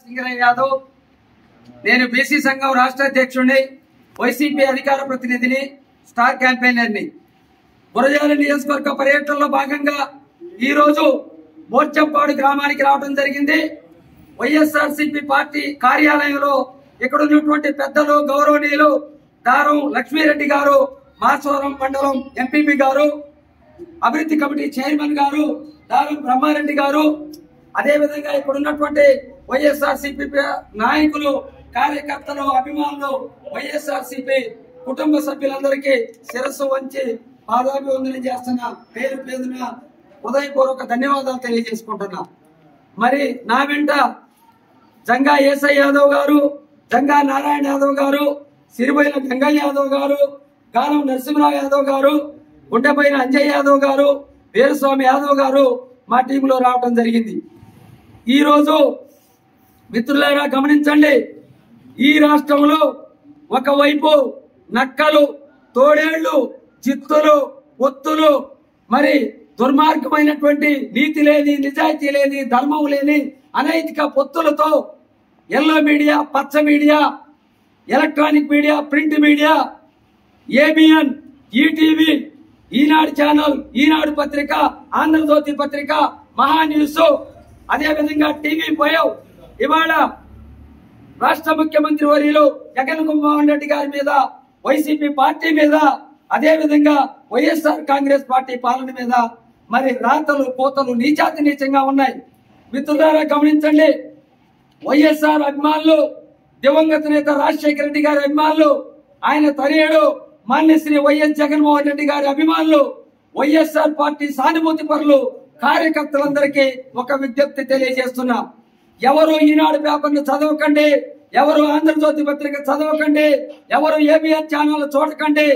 సింగరయ్య యాదవ్ నేను బీసీ సంఘం రాష్ట్ర అధ్యక్షుడిని, వైసీపీ అధికార ప్రతినిధిని, స్టార్ క్యాంపెయినర్ని. గురజాల నియోజకవర్గ పర్యటనలో భాగంగా ఈ రోజు మోర్చంపాడు గ్రామానికి రావడం జరిగింది. వైఎస్ఆర్సీపీ పార్టీ కార్యాలయంలో ఇక్కడ ఉన్నటువంటి పెద్దలు, గౌరవనీయులు దారం లక్ష్మీరెడ్డి గారు, మాచవరం మండలం ఎంపీపీ గారు, అభివృద్ధి కమిటీ చైర్మన్ గారు దారం బ్రహ్మారెడ్డి గారు, అదేవిధంగా ఇక్కడ ఉన్నటువంటి వైఎస్ఆర్సీపీ నాయకులు, కార్యకర్తలు, అభిమానులు, వైఎస్ఆర్సీపీ కుటుంబ సభ్యులందరికీ శిరస్సు వంచి పాదాభివందనం చేస్తున్న పేరు పేరున హృదయపూర్వక ధన్యవాదాలు తెలియజేసుకుంటున్నా. మరి నా వెంట జంగా ఏసై యాదవ్ గారు, జంగా నారాయణ యాదవ్ గారు, సిరిబోయిన గంగయ్య యాదవ్ గారు, గానం నరసింహరావు యాదవ్ గారు, గుండెపైన అంజయ్ యాదవ్ గారు, వీరస్వామి యాదవ్ గారు మా టీంలో రావడం జరిగింది. ఈ రోజు మిత్రులారా గమనించండి, ఈ రాష్ట్రంలో ఒకవైపు నక్కలు, తోడేళ్లు, చిత్తులు, ఒత్తులు, మరి దుర్మార్గమైనటువంటి నీతి లేని, నిజాయితీ లేని, ధర్మం లేని అనైతిక పొత్తులతో ఎల్లో మీడియా, పచ్చ media, electronic media, print media, ABN, ETV, Eenadu channel, Eenadu పత్రిక, ఆంధ్రజ్యోతి పత్రిక, మహా న్యూస్, అదేవిధంగా టీవీ పోయావు ఇవాళ రాష్ట్ర ముఖ్యమంత్రి వర్యులు జగన్ మోహన్ రెడ్డి గారి మీద, వైసీపీ పార్టీ మీద, అదేవిధంగా వైఎస్ఆర్ కాంగ్రెస్ పార్టీ పాలన మీద మరి రాతలు, కోతలు నీచాతి నీచంగా ఉన్నాయి. మిత్రులారా గమనించండి, వైఎస్ఆర్ అభిమానులు, దివంగత నేత రాజశేఖర రెడ్డి గారి అభిమానులు, ఆయన తనయుడు మాన్యశ్రీ వైఎస్ జగన్మోహన్ రెడ్డి గారి అభిమానులు, వైఎస్ఆర్ పార్టీ సానుభూతి పరులు, కార్యకర్తలందరికీ ఒక విజ్ఞప్తి తెలియజేస్తున్నా. ఎవరు ఈనాడు పేపర్ను చదవకండి, ఎవరు ఆంధ్రజ్యోతి పత్రిక చదవకండి, ఎవరు ఏబిఎన్ ఛానల్ చూడకండి,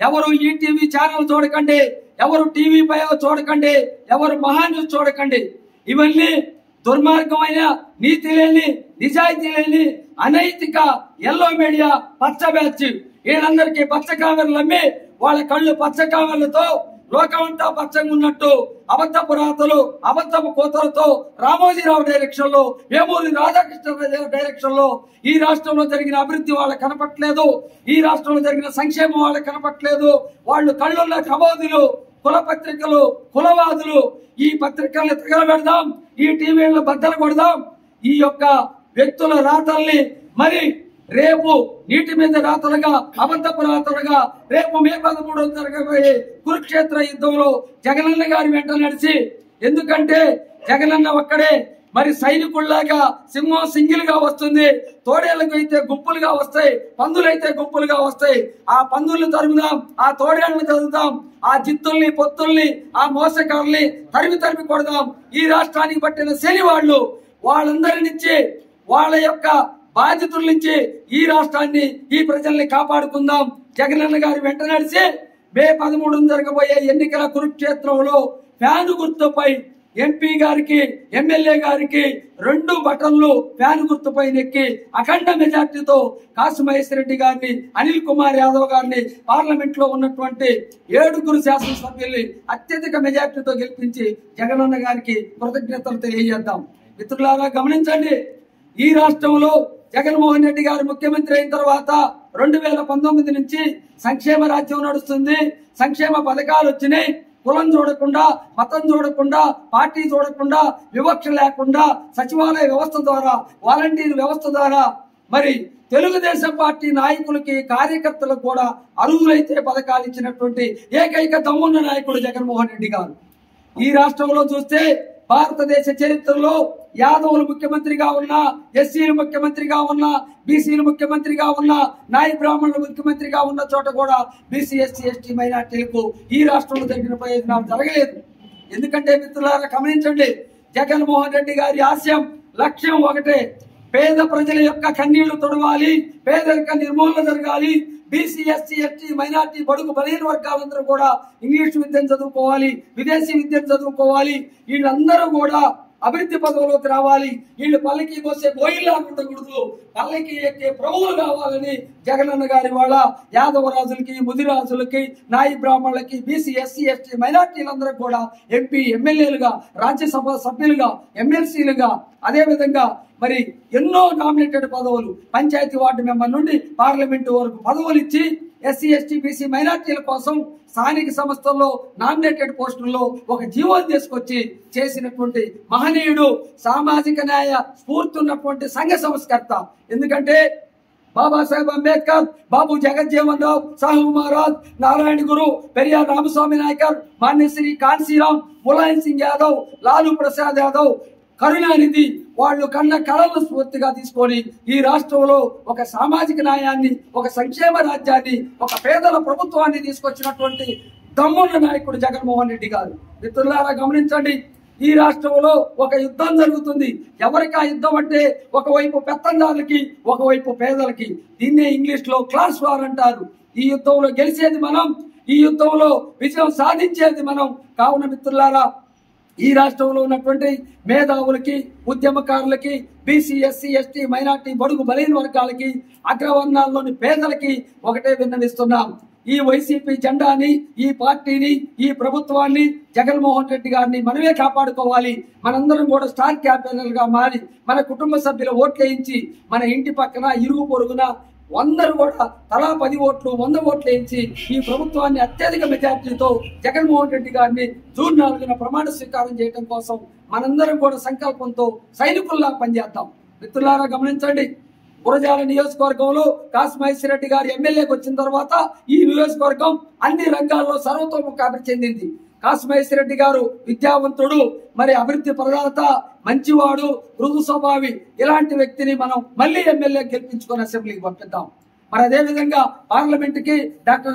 ఎవరు ఈటీవీ ఛానల్ చూడకండి, ఎవరు టీవీ పై చూడకండి, ఎవరు మహా న్యూస్ చూడకండి. ఇవన్నీ దుర్మార్గమైన, నీతి లేని, నిజాయితీ లేని, అనైతిక ఎల్లో మీడియా, పచ్చ బ్యాచ్. వీళ్ళందరికీ పచ్చ కామెరలు అమ్మి వాళ్ళ కళ్ళు పచ్చ కామెరలతో లోకమంతా పచ్చంగా ఉన్నట్టు అబద్ధపు రాతలు, అబద్ధపు కోతలతో రామోజీరావు డైరెక్షన్ లో, వేమూరి రాధాకృష్ణ డైరెక్షన్ లో ఈ రాష్ట్రంలో జరిగిన అభివృద్ధి వాళ్ళకి కనపట్లేదు, ఈ రాష్ట్రంలో జరిగిన సంక్షేమం వాళ్ళకి కనపట్లేదు. వాళ్ళు కళ్ళున్న కబోదులు, కుల పత్రికలు, కులవాదులు. ఈ పత్రికల్ని తగలబెడదాం, ఈ టీవీలను బద్దలు కొడదాం. ఈ యొక్క వ్యక్తుల రాతల్ని మరి రేపు నీటి మీద రాతలుగా, అబద్ధపు రాతలుగా రేపు మే 13 జరగబోయే కురుక్షేత్ర యుద్ధంలో జగనన్న గారి వెంట నడిచి, ఎందుకంటే జగనన్న ఒక్కడే మరి సైనికుల్లాగా సింహం సింగిల్ గా వస్తుంది, తోడేళ్లకు అయితే గుంపులుగా వస్తాయి, పందులైతే గుంపులుగా వస్తాయి. ఆ పందుల్ని తరుముదాం, ఆ తోడేళ్లను తరుముదాం, ఆ జిత్తుల్ని, పొత్తుల్ని, ఆ మోసకారుల్ని తరిమి కొడదాం. ఈ రాష్ట్రానికి పట్టిన శని వాళ్ళందరి నుంచి, వాళ్ళ యొక్క బాధితుల నుంచి ఈ రాష్ట్రాన్ని, ఈ ప్రజల్ని కాపాడుకుందాం. జగనన్న గారి వెంట నడిచి మే 13 జరగబోయే ఎన్నికల కురుక్షేత్రంలో ఫ్యాను గుర్తుపై ఎంపీ గారికి, ఎమ్మెల్యే గారికి 2 బటన్లు ఫ్యాన్ గుర్తుపై నెక్కి అఖండ మెజార్టీతో కాసు మహేశ్వర రెడ్డి గారిని, అనిల్ కుమార్ యాదవ్ గారిని, పార్లమెంట్ లో ఉన్నటువంటి 7 శాసనసభ్యుల్ని అత్యధిక మెజార్టీతో గెలిపించి జగనన్న గారికి కృతజ్ఞతలు తెలియజేద్దాం. మిత్రులారా గమనించండి, ఈ రాష్ట్రంలో జగన్మోహన్ రెడ్డి గారు ముఖ్యమంత్రి అయిన తర్వాత 2019 నుంచి సంక్షేమ రాజ్యం నడుస్తుంది. సంక్షేమ పథకాలు వచ్చినాయి. కులం చూడకుండా, మతం చూడకుండా, పార్టీ చూడకుండా, వివక్ష లేకుండా సచివాలయ వ్యవస్థ ద్వారా, వాలంటీర్ వ్యవస్థ ద్వారా మరి తెలుగుదేశం పార్టీ నాయకులకి, కార్యకర్తలకు కూడా అర్హులైతే పథకాలు ఇచ్చినటువంటి ఏకైక దమ్మున్న నాయకుడు జగన్మోహన్ రెడ్డి గారు. ఈ రాష్ట్రంలో చూస్తే భారతదేశ చరిత్రలో యాదవులు ముఖ్యమంత్రిగా ఉన్నా, ఎస్సీలు ముఖ్యమంత్రిగా ఉన్నా, బీసీలు ముఖ్యమంత్రిగా ఉన్నా, నాయి బ్రాహ్మణులు ముఖ్యమంత్రిగా ఉన్న చోట కూడా బీసీ, ఎస్సీ, ఎస్టీ మైనార్టీలకు ఈ రాష్ట్రంలో జరిగిన ప్రయోజనాలు జరగలేదు. ఎందుకంటే మిత్రులారా గమనించండి, జగన్మోహన్ రెడ్డి గారి ఆశయం, లక్ష్యం ఒకటే, పేద ప్రజల యొక్క కన్నీళ్లు తొడవాలి, పేదరిక నిర్మూలన జరగాలి, బీసీ, ఎస్సీ, ఎస్టీ, మైనార్టీ, బడుగు బలహీన వర్గాలందరూ కూడా ఇంగ్లీష్ విద్యను చదువుకోవాలి, విదేశీ విద్యను చదువుకోవాలి. వీళ్ళందరూ కూడా అభివృద్ధి పదవులోకి రావాలి. వీళ్ళు పల్లకి పోసే బోయిల్లా ఉండకూడదు, పల్లకి ఎక్కే ప్రభువులు కావాలని జగనన్న గారి వాళ్ళ యాదవ రాజులకి, ముదిరాజులకి, నాయి బ్రాహ్మణులకి, బీసీ, ఎస్సీ, ఎస్టీ మైనార్టీలందరూ కూడా ఎంపీ, ఎమ్మెల్యేలుగా, రాజ్యసభ సభ్యులుగా, ఎమ్మెల్సీలుగా, అదేవిధంగా మరి ఎన్నో నామినేటెడ్ పదవులు పంచాయతీ వార్డు మెంబర్ నుండి పార్లమెంటు వరకు పదవులు ఇచ్చి ఎస్సీ ఎస్టీ బీసీ మైనార్టీల కోసం స్థానిక సంస్థల్లో నామినేటెడ్ పోస్టుల్లో ఒక జీవోని తీసుకొచ్చి చేసినటువంటి మహనీయుడు, సామాజిక న్యాయ స్ఫూర్తి ఉన్నటువంటి సంఘ సంస్కర్త. ఎందుకంటే బాబాసాహెబ్ అంబేద్కర్, బాబు జగజ్జీవన్ రావు, సాహు మహారాజ్, నారాయణ గురు, పెరియార్ రామస్వామి నాయకర్, మాన్యశ్రీ కాన్సీరామ్, ములాయం సింగ్ యాదవ్, లాలూ ప్రసాద్ యాదవ్, కరుణానిధి వాళ్ళు కన్న కళలను స్ఫూర్తిగా తీసుకొని ఈ రాష్ట్రంలో ఒక సామాజిక న్యాయాన్ని, ఒక సంక్షేమ రాజ్యాన్ని, ఒక పేదల ప్రభుత్వాన్ని తీసుకొచ్చినటువంటి దమ్మున్న నాయకుడు జగన్మోహన్ రెడ్డి గారు. మిత్రులారా గమనించండి, ఈ రాష్ట్రంలో ఒక యుద్ధం జరుగుతుంది. ఎవరికి ఆ యుద్ధం అంటే ఒకవైపు పెత్తందారులకి, ఒకవైపు పేదలకి. దీన్నే ఇంగ్లీష్ లో క్లాస్ వార్ అంటారు. ఈ యుద్ధంలో గెలిచేది మనం, ఈ యుద్ధంలో విజయం సాధించేది మనం. కావున మిత్రులారా, ఈ రాష్ట్రంలో ఉన్నటువంటి మేధావులకి, ఉద్యమకారులకి, బీసీ ఎస్సీ ఎస్టీ మైనార్టీ బడుగు బలైన వర్గాలకి, అగ్రవర్ణాల్లోని పేదలకి ఒకటే విన్నవిస్తున్నాం. ఈ వైసీపీ జెండాని, ఈ పార్టీని, ఈ ప్రభుత్వాన్ని, జగన్మోహన్ రెడ్డి గారిని మనమే కాపాడుకోవాలి. మనందరం కూడా స్టార్ క్యాంపెయినర్ గా మారి మన కుటుంబ సభ్యుల ఓట్లేయించి మన ఇంటి పక్కన ఇరుగు పొరుగున అందరూ కూడా తలా 10 ఓట్లు 100 ఓట్లు వేయించి ఈ ప్రభుత్వాన్ని అత్యధిక మెజార్టీతో జగన్మోహన్ రెడ్డి గారిని జూన్ 4న ప్రమాణ స్వీకారం చేయడం కోసం మనందరం కూడా సంకల్పంతో సైనికుల్లా పనిచేద్దాం. మిత్రులారా గమనించండి, గురజాల నియోజకవర్గంలో కాసు మహేశ్వరరెడ్డి గారు ఎమ్మెల్యేకి వచ్చిన తర్వాత ఈ నియోజకవర్గం అన్ని రంగాల్లో సర్వతోముఖాభివృద్ధి చెందింది. కాసు మహేశ్వరరెడ్డి గారు విద్యావంతుడు, మరి అభివృద్ధి ప్రదాత, మంచివాడు, మృదు స్వభావి. ఇలాంటి వ్యక్తిని మనం మళ్ళీ ఎమ్మెల్యే గెలిపించుకొని అసెంబ్లీకి పంపిద్దాం. మరి అదేవిధంగా పార్లమెంట్ కి డాక్టర్